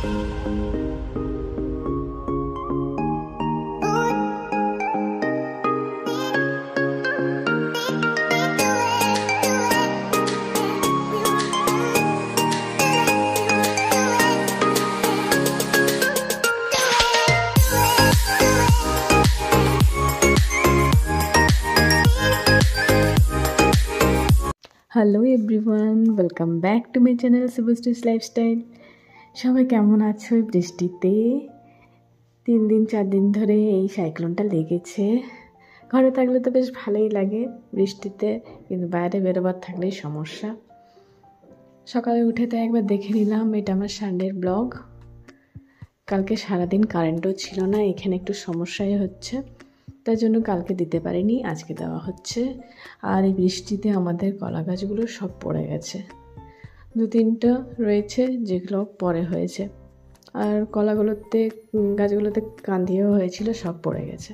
Hello everyone, welcome back to my channel Subhashree's lifestyle. সবাই কেমন আছো? বৃষ্টিতে 3 দিন 4 দিন ধরে এই সাইক্লোনটা লেগেছে। ঘরে থাকলে তো বেশ ভালোই লাগে বৃষ্টিতে, কিন্তু বাইরে বেরোবার থাকলেই সমস্যা। সকালে উঠে তো একবার দেখে নিলাম, এটা আমার সানডের ব্লগ। কালকে সারাদিন কারেন্টও ছিল না, এখানে একটু সমস্যাই হচ্ছে, তার জন্য কালকে দিতে পারিনি, আজকে দেওয়া হচ্ছে। আর এই বৃষ্টিতে আমাদের কলা গাছগুলো সব পড়ে গেছে, 2-3টা রয়েছে যেগুলো পরে হয়েছে, আর গাছগুলোতে কান্দিও হয়েছিল, সব পড়ে গেছে।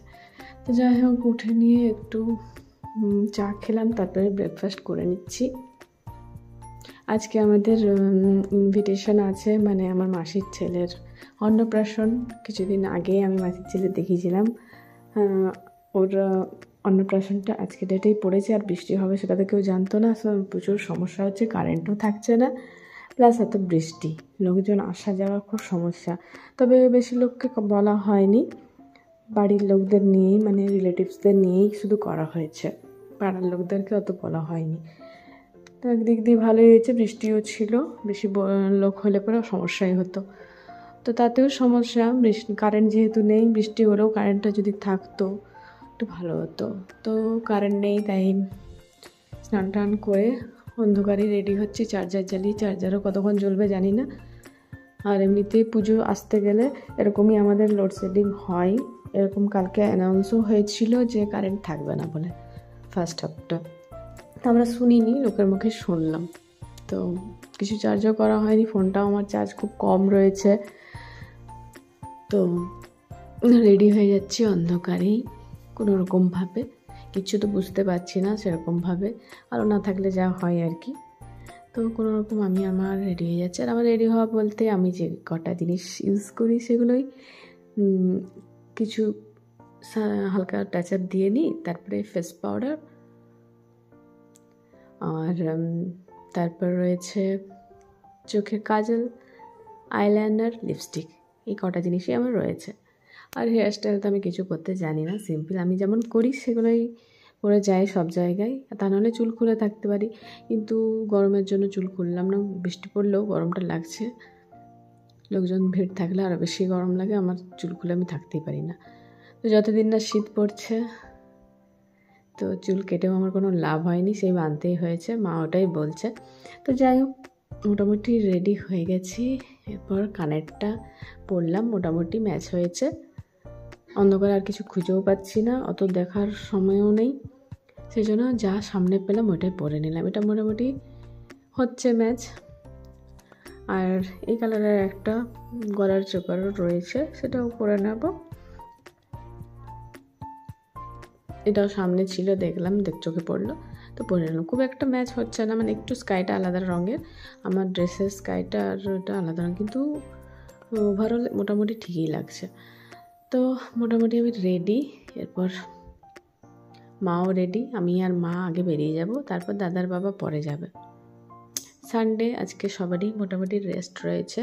তো যাই হোক, উঠে নিয়ে একটু চা খেলাম, তারপরে ব্রেকফাস্ট করে নিচ্ছি। আজকে আমাদের ইনভিটেশন আছে, মানে আমার মাসির ছেলের অন্নপ্রাশন। কিছুদিন আগে আমি মাসির ছেলে দেখিয়েছিলাম, ওর অন্নপ্রাশনটা আজকে ডেটেই পড়েছে, আর বৃষ্টি হবে সেটা তো কেউ জানতো না। প্রচুর সমস্যা হচ্ছে, কারেন্টও থাকছে না, প্লাস এত বৃষ্টি, লোকজন আসা যাওয়ার খুব সমস্যা। তবে বেশি লোককে বলা হয়নি, বাড়ির লোকদের নিয়েই, মানে রিলেটিভসদের নিয়েই শুধু করা হয়েছে, পাড়ার লোকদেরকে অত বলা হয়নি। তো একদিক দিয়ে ভালোই হয়েছে, বৃষ্টিও ছিল, বেশি লোক হলে পরেও সমস্যাই হতো। তো তাতেও সমস্যা, কারেন্ট যেহেতু নেই, বৃষ্টি হলেও কারেন্টটা যদি থাকতো একটু ভালো হতো। তো কারেন্ট নেই, তাই স্নান টান করে অন্ধকারই রেডি হচ্ছি, চার্জার জ্বালিয়ে। চার্জারও কতক্ষণ জ্বলবে জানি না। আর এমনিতেই পুজো আসতে গেলে এরকমই আমাদের লোডশেডিং হয়। এরকম কালকে অ্যানাউন্সও হয়েছিল যে কারেন্ট থাকবে না বলে, ফার্স্ট হাফটা। তো আমরা শুনিনি, লোকের মুখে শুনলাম। তো কিছু চার্জও করা হয়নি, ফোনটাও আমার চার্জ খুব কম রয়েছে। তো রেডি হয়ে যাচ্ছি অন্ধকারেই, কোনো রকমভাবে, কিছু তো বুঝতে পারছি না সেরকমভাবে, আরও না থাকলে যা হয় আর কি। তো কোনো রকম আমি আমার রেডি হয়ে যাচ্ছি। আর আমার রেডি হওয়া বলতে, আমি যে কটা জিনিস ইউজ করি সেগুলোই কিছু হালকা টাচ আপ দিয়ে নিই, তারপরে ফেস পাউডার, আর তারপর রয়েছে চোখের কাজল, আইলাইনার, লিপস্টিক, এই কটা জিনিসই আমার রয়েছে। আর হেয়ার স্টাইল তো আমি কিছু করতে জানি না, সিম্পল আমি যেমন করি সেগুলোই করে যাই সব জায়গায়। তা নাহলে চুল খুলে থাকতে পারি, কিন্তু গরমের জন্য চুল খুললাম না। বৃষ্টি পড়লেও গরমটা লাগছে, লোকজন ভিড় থাকলে আরও বেশি গরম লাগে, আমার চুল খুলে আমি থাকতেই পারি না। তো যতদিন না শীত পড়ছে, তো চুল কেটেও আমার কোনো লাভ হয়নি, সেই বাঁধতেই হয়েছে, মা ওটাই বলছে। তো যাই হোক, মোটামুটি রেডি হয়ে গেছি। এরপর কানেরটা পরলাম, মোটামুটি ম্যাচ হয়েছে। অন্ধকার আর কিছু খুঁজেও পাচ্ছি না, অত দেখার সময়ও নেই, সেই জন্য যা সামনে পেলাম ওইটাই পরে নিলাম। এটা মোটামুটি হচ্ছে ম্যাচ। আর এই কালারের একটা গলার চোকারও রয়েছে, সেটাও পরে নেব। এটাও সামনে ছিল, দেখলাম, চোখে পড়লো, তো পরে নিলাম। খুব একটা ম্যাচ হচ্ছে না, মানে একটু স্কাইটা আলাদা রঙের, আমার ড্রেসের স্কাইটা আর ওটা আলাদা রঙ, কিন্তু ওভারঅল মোটামুটি ঠিকই লাগছে। তো মোটামুটি আমি রেডি। এরপর মাও রেডি, আমি আর মা আগে বেরিয়ে যাব, তারপর দাদার বাবা পরে যাবে। সানডে আজকে সবারই মোটামুটি রেস্ট রয়েছে।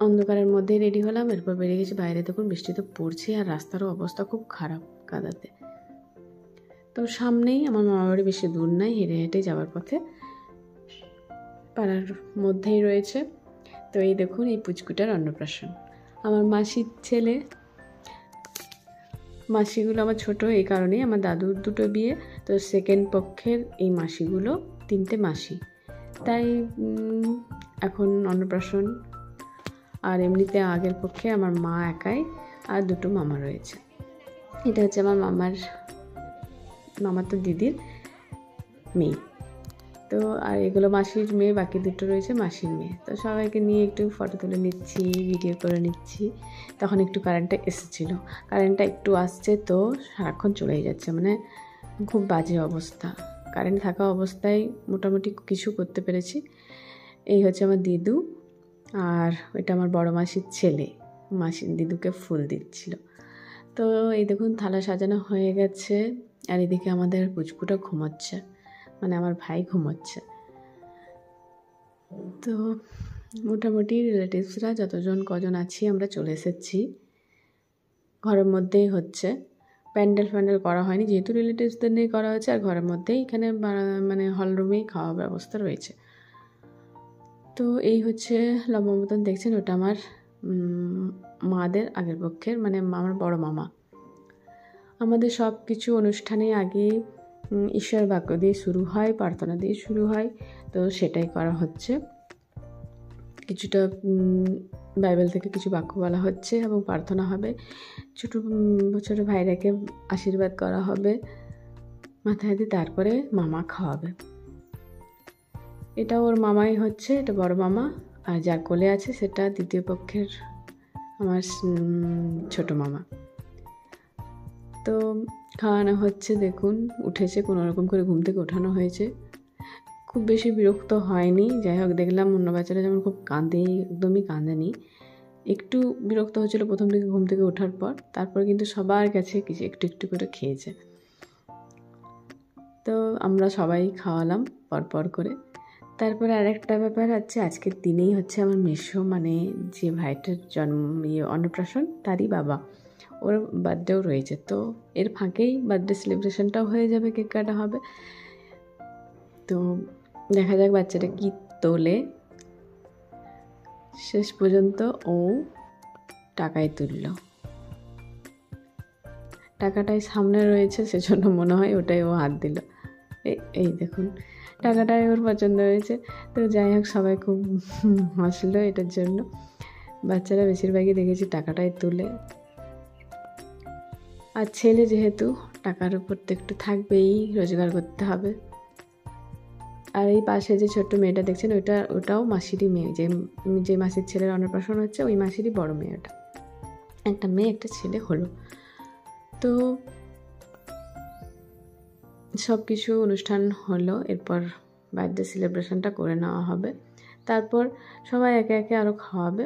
অন্ধকারের মধ্যে রেডি হলাম, এরপর বেরিয়ে গেছি। বাইরে দেখুন বৃষ্টি তো পড়ছে, আর রাস্তারও অবস্থা খুব খারাপ কাদাতে। তো সামনেই আমার মামা বাড়ি, বেশি দূর নাই, হেঁটে হেঁটে যাওয়ার পথে, পাড়ার মধ্যেই রয়েছে। তো এই দেখুন, এই পুচকুটার অন্নপ্রাশন, আমার মাসির ছেলে। মাসিগুলো আমার ছোট, এই কারণেই, আমার দাদুর 2টো বিয়ে, তো সেকেন্ড পক্ষের এই মাসিগুলো 3টে মাসি, তাই এখন অন্নপ্রাশন। আর এমনিতে আগের পক্ষে আমার মা একাই, আর 2টো মামা রয়েছে। এটা হচ্ছে আমার মামার তো দিদির মেয়ে। তো আর এগুলো মাসির মেয়ে, বাকি 2টো রয়েছে মাসির মেয়ে। তো সবাইকে নিয়ে একটু ফটো তুলে নিচ্ছি, ভিডিও করে নিচ্ছি। তখন একটু কারেন্টটা এসেছিলো, কারেন্টটা একটু আসছে, তো সারাক্ষণ চলেই যাচ্ছে, মানে খুব বাজে অবস্থা। কারেন্ট থাকা অবস্থায় মোটামুটি কিছু করতে পেরেছি। এই হচ্ছে আমার দিদু, আর এটা আমার বড় মাসির ছেলে, মাসির দিদুকে ফুল দিচ্ছিল। তো এই দেখুন থালা সাজানো হয়ে গেছে, আর এদিকে আমাদের পুচকুটা ঘুমোচ্ছে, মানে আমার ভাই ঘুমোচ্ছে। তো মোটামুটি রিলেটিভসরা যতজন কজন আছি আমরা চলে এসেছি। ঘরের মধ্যেই হচ্ছে, প্যান্ডেল করা হয়নি, যেহেতু রিলেটিভসদের নিয়ে করা হয়েছে, আর ঘরের মধ্যেই এখানে মানে হল রুমেই খাওয়া ব্যবস্থা রয়েছে। তো এই হচ্ছে লম্বা মতন দেখছেন, ওটা আমার মাদের আগের পক্ষের, মানে আমার বড় মামা। আমাদের সব কিছু অনুষ্ঠানে আগে ঈশ্বর বাক্য দিয়ে শুরু হয়, প্রার্থনা দিয়ে শুরু হয়, তো সেটাই করা হচ্ছে। কিছুটা বাইবেল থেকে কিছু বাক্য বলা হচ্ছে এবং প্রার্থনা হবে। ছোটো ছোটো ভাইরাকে আশীর্বাদ করা হবে মাথায় দিয়ে, তারপরে মামা খাওয়াবে। এটা ওর মামাই হচ্ছে, এটা বড় মামা, আর যার কোলে আছে সেটা দ্বিতীয় পক্ষের আমার ছোট মামা। তো খাওয়ানো হচ্ছে, দেখুন উঠেছে, কোনো রকম করে ঘুম থেকে ওঠানো হয়েছে। খুব বেশি বিরক্ত হয়নি, যাই হোক দেখলাম অন্য বাচ্চারা যেমন খুব কাঁদে, একদমই কাঁদেনি। একটু বিরক্ত হচ্ছিলো প্রথম দিকে ঘুম থেকে ওঠার পর, তারপর কিন্তু সবার কাছে কিছু একটু একটু করে খেয়েছে। তো আমরা সবাই খাওয়ালাম পরপর করে। তারপরে আরেকটা ব্যাপার হচ্ছে, আজকের দিনেই হচ্ছে আমার মেসো, মানে যে ভাইটার অন্নপ্রাশন তারই বাবা, ওর বার্থডেও রয়েছে। তো এর ফাঁকেই বার্থডে সেলিব্রেশনটাও হয়ে যাবে, কেক কাটা হবে। তো দেখা যাক বাচ্চাটা কি তোলে। শেষ পর্যন্ত ও টাকাই তুলল, টাকাটাই সামনে রয়েছে সেজন্য মনে হয় ওটাই ও হাত দিল। এই দেখুন টাকাটাই ওর পছন্দ হয়েছে। তো যাই হোক সবাই খুব হাসলো এটার জন্য। বাচ্চারা বেশিরভাগই দেখেছি টাকাটাই তুলে। আর ছেলে যেহেতু টাকার উপর তো একটু থাকবেই, রোজগার করতে হবে। আর এই পাশে যে ছোট্ট মেয়েটা দেখছেন, ওটাও মাসিরই মেয়ে, যে মাসির ছেলের অন্নপ্রাশন হচ্ছে ওই মাসিরই বড় মেয়ে। ওটা একটা মেয়ে একটা ছেলে হলো। তো সব কিছু অনুষ্ঠান হলো, এরপর বার্থডে সেলিব্রেশনটা করে নেওয়া হবে। তারপর সবাই একে একে আরও খাওয়াবে।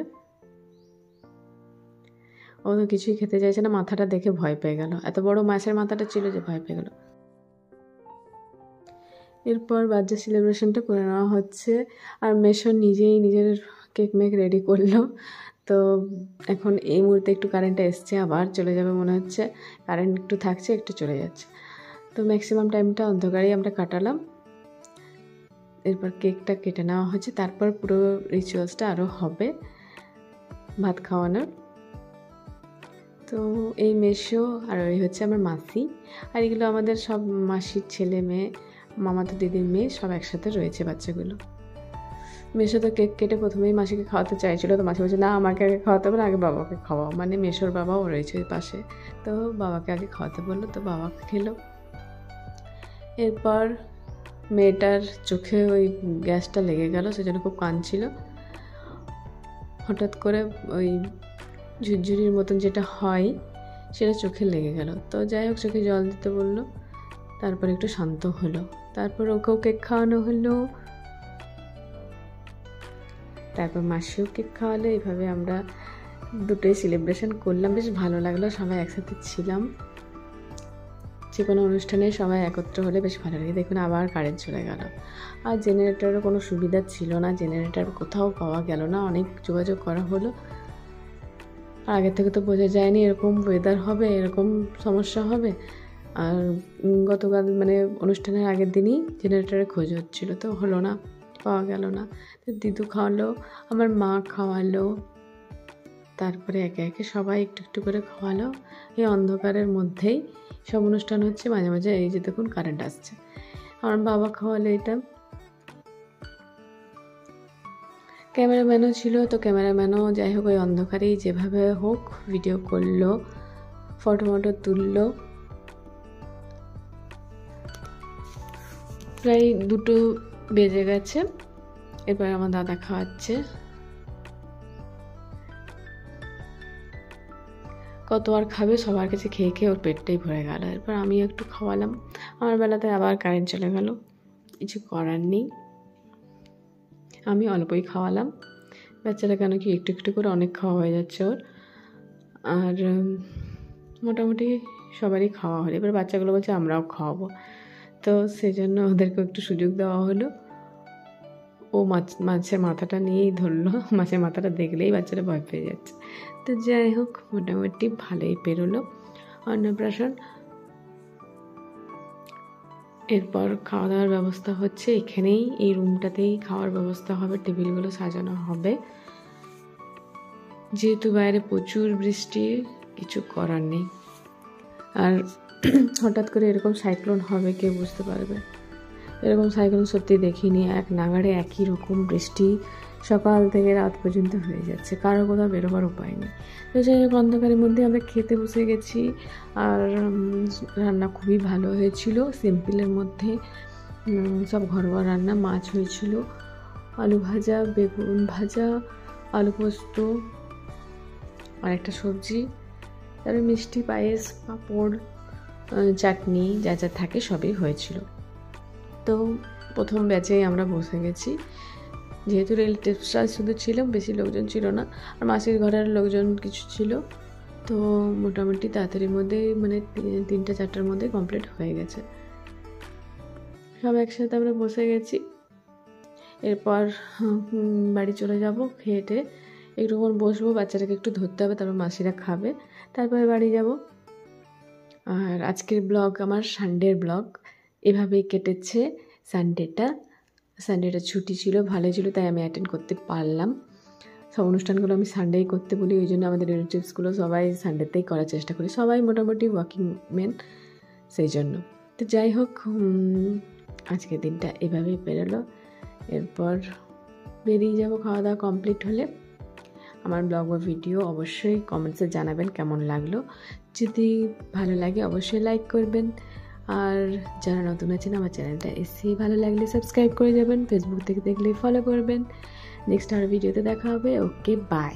ও তো কিছুই খেতে চাইছে না, মাথাটা দেখে ভয় পেয়ে গেল, এত বড় মাছের মাথাটা ছিল যে ভয় পেয়ে গেল। এরপর বার্থডে সেলিব্রেশনটা করে নেওয়া হচ্ছে, আর মেসো নিজেই নিজের কেক মেক রেডি করলো। তো এখন এই মুহূর্তে একটু কারেন্টটা এসছে, আবার চলে যাবে মনে হচ্ছে, কারেন্ট একটু থাকছে একটু চলে যাচ্ছে। তো ম্যাক্সিমাম টাইমটা অন্ধকারেই আমরা কাটালাম। এরপর কেকটা কেটে নেওয়া হচ্ছে, তারপর পুরো রিচুয়ালসটা আরও হবে ভাত খাওয়ানোর। তো এই মেসো আর ওই হচ্ছে আমার মাসি, আর এগুলো আমাদের সব মাসির ছেলে মেয়ে, মামাতো দিদির মেয়ে, সব একসাথে রয়েছে বাচ্চাগুলো। মেসো তো কেক কেটে প্রথমেই মাসিকে খাওয়াতে চাইছিল, তো মাসি বলছে না আমাকে আগে খাওয়াতে হবে না, আগে বাবাকে খাওয়াও, মানে মেসোর বাবাও রয়েছে ওই পাশে। তো বাবাকে আগে খাওয়াতে বললো, তো বাবাকে খেলো। এরপর মেয়েটার চোখে ওই গ্যাসটা লেগে গেল, সেজন্য খুব কাঁদছিল। হঠাৎ করে ওই ঝুরঝুরির মতন যেটা হয় সেটা চোখে লেগে গেল। তো যাই হোক চোখে জল দিতে বললো, তারপর একটু শান্ত হলো। তারপর ওকেও কেক খাওয়ানো হলো, তারপর মাসিও কেক খাওয়ালো। এইভাবে আমরা দুটোই সেলিব্রেশন করলাম, বেশ ভালো লাগলো, সবাই একসাথে ছিলাম। যে কোনো অনুষ্ঠানে সবাই একত্র হলে বেশ ভালো লাগে। দেখুন আবার কারেন্ট চলে গেল, আর জেনারেটরেরও কোনো সুবিধা ছিল না, জেনারেটর কোথাও পাওয়া গেল না, অনেক যোগাযোগ করা হলো। আগে থেকে তো বোঝা যায়নি এরকম ওয়েদার হবে, এরকম সমস্যা হবে। আর গতকাল মানে অনুষ্ঠানের আগের দিনই জেনারেটরের খোঁজ হচ্ছিলো, তো হলো না, পাওয়া গেল না। তো দিদু খাওয়ালো, আমার মা খাওয়ালো, তারপরে একে একে সবাই একটু একটু করে খাওয়ালো। এই অন্ধকারের মধ্যেই সব অনুষ্ঠান হচ্ছে, মাঝে মাঝে এই যে দেখুন কারেন্ট আসছে। আমার বাবা খাওয়ালো এটা। ক্যামেরাম্যানও ছিল, তো ক্যামেরাম্যানও যাই হোক ওই অন্ধকারেই যেভাবে হোক ভিডিও করলো, ফটো তুললো। প্রায় 2টো বেজে গেছে। এরপর আমার দাদা খাওয়াচ্ছে। কত আর খাবে, সবার কাছে খেয়ে খেয়ে ওর পেটটাই ভরে গেল। এরপর আমি একটু খাওয়ালাম। আমার বেলাতে আবার কারেন্ট চলে গেল, কিছু করার নেই, আমি অল্পই খাওয়ালাম। বাচ্চারা কেন কি একটু একটু করে অনেক খাওয়া হয়ে যাচ্ছে ওর, আর মোটামুটি সবারই খাওয়া হলো। এবার বাচ্চাগুলো বলছে আমরাও খাওয়াবো, তো সেজন্য ওদেরকে একটু সুযোগ দেওয়া হলো। ও মাছের মাথাটা নিয়েই ধরলো, মাছের মাথাটা দেখলেই বাচ্চারা ভয় পেয়ে যাচ্ছে। তো যাই হোক, মোটামুটি ভালোই পেরোলো অন্নপ্রাশন। এরপর খাওয়া দাওয়ার ব্যবস্থা হচ্ছে এখানেই, এই রুমটাতেই খাওয়ার ব্যবস্থা হবে, টেবিলগুলো সাজানো হবে। যেহেতু বাইরে প্রচুর বৃষ্টি, কিছু করার নেই। আর হঠাৎ করে এরকম সাইক্লোন হবে কে বুঝতে পারবে। এরকম সাইক্লোন সত্যি দেখিনি, এক নাগাড়ে একই রকম বৃষ্টি সকাল থেকে রাত পর্যন্ত হয়ে যাচ্ছে, কারো কোথাও বেরোবার উপায় নেই। তো যাই হোক, অন্ধকারের মধ্যে আমরা খেতে বসে গেছি। আর রান্না খুবই ভালো হয়েছিল, সিম্পলের মধ্যে সব ঘরোয়া রান্না। মাছ হয়েছিল, আলু ভাজা, বেগুন ভাজা, আলু পোস্ত, আর একটা সবজি, তারপরে মিষ্টি, পায়েস, পাঁপড়, চাটনি, যা যা থাকে সবই হয়েছিল। তো প্রথম ব্যাচেই আমরা বসে গেছি, যেহেতু রিলেটিভসরা শুধু ছিল, বেশি লোকজন ছিল না, আর মাসির ঘরের লোকজন কিছু ছিল। তো মোটামুটি তাড়াতাড়ির মধ্যে, মানে 3-4টার মধ্যে কমপ্লিট হয়ে গেছে। সব একসাথে আমরা বসে গেছি। এরপর বাড়ি চলে যাব, খেয়ে একটুক্ষণ বসবো, বাচ্চাটাকে একটু ধরতে হবে, তারপর মাসিরা খাবে, তারপরে বাড়ি যাব। আর আজকের ব্লগ আমার সানডের ব্লগ, এভাবেই কেটেছে সানডেটা ছুটি ছিল, ভালো ছিল, তাই আমি অ্যাটেন্ড করতে পারলাম। সব অনুষ্ঠানগুলো আমি সানডেই করতে বলি, ওই জন্য আমাদের রিলেটিভসগুলো সবাই সানডেতেই করার চেষ্টা করি, সবাই মোটামুটি ওয়ার্কিং মেন, সেই জন্য। তো যাই হোক, আজকের দিনটা এভাবেই বেরোলো। এরপর বেরিয়ে যাব খাওয়া দাওয়া কমপ্লিট হলে। আমার ব্লগ বা ভিডিও অবশ্যই কমেন্টসে জানাবেন কেমন লাগলো। যদি ভালো লাগে অবশ্যই লাইক করবেন, আর যারা নতুন আছেন আমার চ্যানেলটা এসে ভালো লাগলে সাবস্ক্রাইব করে যাবেন, ফেসবুক থেকে দেখলে ফলো করবেন। নেক্সট আর ভিডিওতে দেখা হবে। ওকে, বাই।